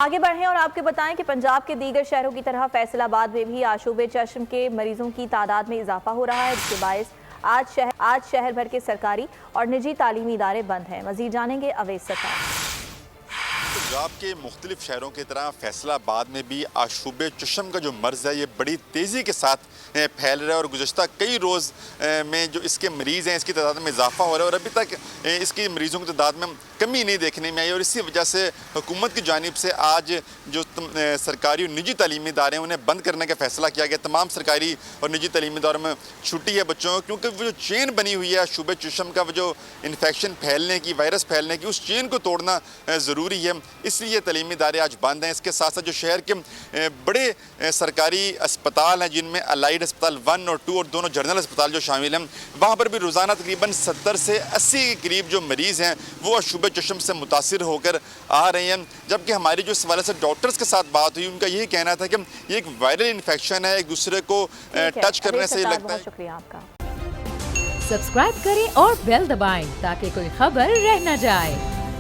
आगे बढ़ें और आपको बताएं कि पंजाब के दीगर शहरों की तरह फैसलाबाद में भी आशूबे चश्म के मरीजों की तादाद में इजाफा हो रहा है, जिसके बायस आज शहर भर के सरकारी और निजी तालीमी इदारे बंद हैं। मजीद जानेंगे अवैस सत्तार। पंजाब के मुख्तलिफ शहरों की तरह फैसलाबाद में भी आशूबे चश्म का जो मर्ज़ है ये बड़ी तेज़ी के साथ फैल रहा है और गुज़श्ता कई रोज़ में जो इसके मरीज़ हैं इसकी तादाद में इजाफा हो रहा है और अभी तक इसकी मरीज़ों की तादाद में कमी नहीं देखने में आई। और इसी वजह से हुकूमत की जानिब से आज जो सरकारी और निजी तालीमी इदारे हैं उन्हें बंद करने का फ़ैसला किया गया। तमाम सरकारी और निजी तालीमी इदारों में छुट्टी है बच्चों को, क्योंकि वो जो चेन बनी हुई है आशूबे चश्म का, वो जो इन्फेक्शन फैलने की, वायरस फैलने की, उस चेन को तोड़ना ज़रूरी है, इसलिए तालीमी इदारे आज बंद हैं। इसके साथ साथ जो शहर के बड़े सरकारी अस्पताल हैं जिनमें अलाइड अस्पताल 1 और 2 और दोनों जनरल अस्पताल जो शामिल हैं, वहाँ पर भी रोज़ाना तकरीबन 70 से 80 के करीब जो मरीज़ हैं वो आशूबे चश्म से मुतासिर होकर आ रहे हैं। जबकि हमारी जो इस हवाले से डॉक्टर्स के साथ बात हुई, उनका यही कहना था कि ये एक वायरल इन्फेक्शन है, एक दूसरे को टच करने से लगता है। शुक्रिया आपका। सब्सक्राइब करें और बेल दबाएं ताकि कोई खबर रह न जाए।